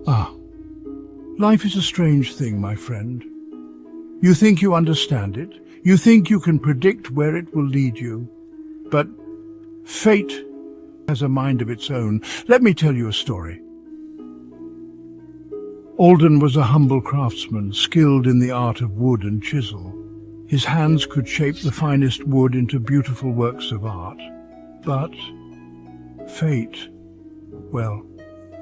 Ah, life is a strange thing, my friend. You think you understand it. You think you can predict where it will lead you. But fate has a mind of its own. Let me tell you a story. Alden was a humble craftsman, skilled in the art of wood and chisel. His hands could shape the finest wood into beautiful works of art. But fate, well,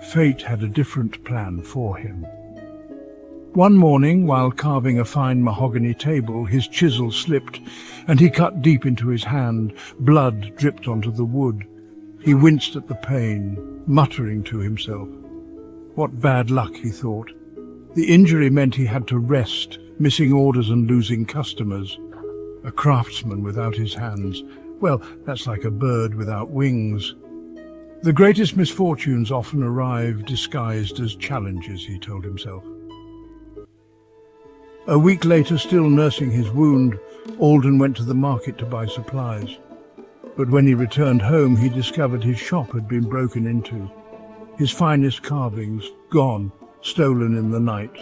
fate had a different plan for him. One morning, while carving a fine mahogany table, his chisel slipped, and he cut deep into his hand. Blood dripped onto the wood. He winced at the pain, muttering to himself. What bad luck, he thought. The injury meant he had to rest, missing orders and losing customers. A craftsman without his hands. Well, that's like a bird without wings. The greatest misfortunes often arrive disguised as challenges, he told himself. A week later, still nursing his wound, Alden went to the market to buy supplies. But when he returned home, he discovered his shop had been broken into. His finest carvings, gone, stolen in the night.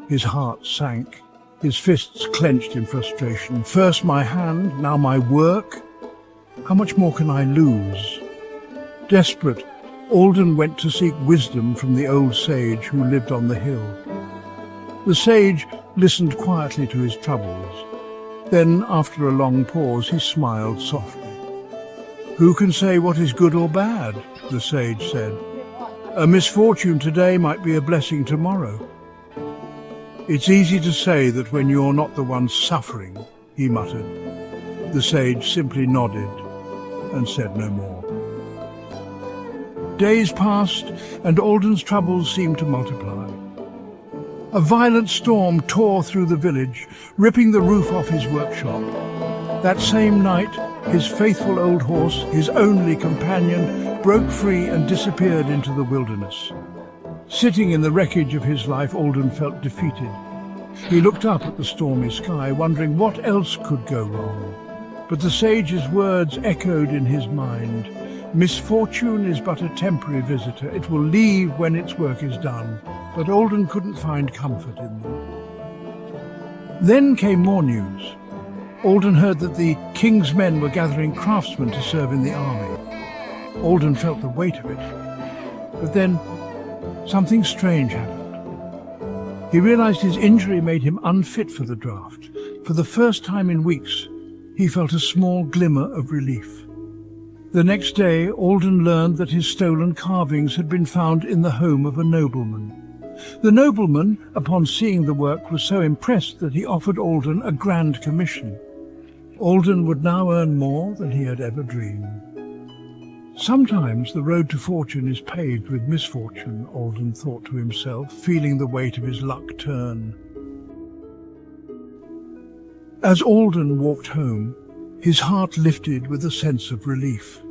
His heart sank. His fists clenched in frustration. First my hand, now my work. How much more can I lose? Desperate, Alden went to seek wisdom from the old sage who lived on the hill. The sage listened quietly to his troubles. Then, after a long pause, he smiled softly. "Who can say what is good or bad?" the sage said. "A misfortune today might be a blessing tomorrow." "It's easy to say that when you're not the one suffering," he muttered. The sage simply nodded and said no more. Days passed, and Alden's troubles seemed to multiply. A violent storm tore through the village, ripping the roof off his workshop. That same night, his faithful old horse, his only companion, broke free and disappeared into the wilderness. Sitting in the wreckage of his life, Alden felt defeated. He looked up at the stormy sky, wondering what else could go wrong. But the sage's words echoed in his mind. Misfortune is but a temporary visitor. It will leave when its work is done. But Alden couldn't find comfort in them. Then came more news. Alden heard that the king's men were gathering craftsmen to serve in the army. Alden felt the weight of it. But then something strange happened. He realized his injury made him unfit for the draft. For the first time in weeks, he felt a small glimmer of relief. The next day, Alden learned that his stolen carvings had been found in the home of a nobleman. The nobleman, upon seeing the work, was so impressed that he offered Alden a grand commission. Alden would now earn more than he had ever dreamed. Sometimes the road to fortune is paved with misfortune, Alden thought to himself, feeling the weight of his luck turn. As Alden walked home, his heart lifted with a sense of relief.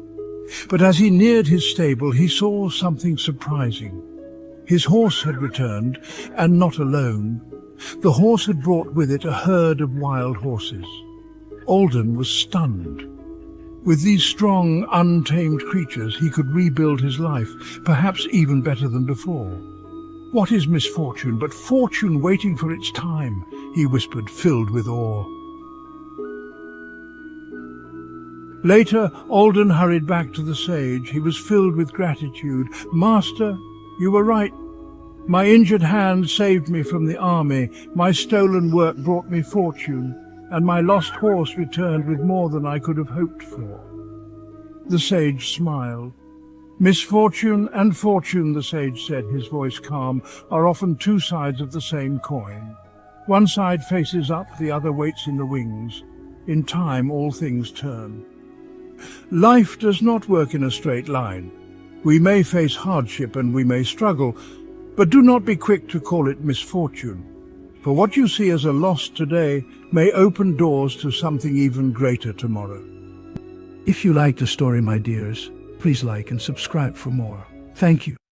But as he neared his stable, he saw something surprising. His horse had returned, and not alone. The horse had brought with it a herd of wild horses. Alden was stunned. With these strong, untamed creatures, he could rebuild his life, perhaps even better than before. "What is misfortune but fortune waiting for its time?" he whispered, filled with awe. Later, Alden hurried back to the sage. He was filled with gratitude. "Master, you were right. My injured hand saved me from the army. My stolen work brought me fortune, and my lost horse returned with more than I could have hoped for." The sage smiled. "Misfortune and fortune," the sage said, his voice calm, "are often two sides of the same coin. One side faces up, the other waits in the wings. In time, all things turn. Life does not work in a straight line. We may face hardship and we may struggle, but do not be quick to call it misfortune. For what you see as a loss today may open doors to something even greater tomorrow." If you liked the story, my dears, please like and subscribe for more. Thank you.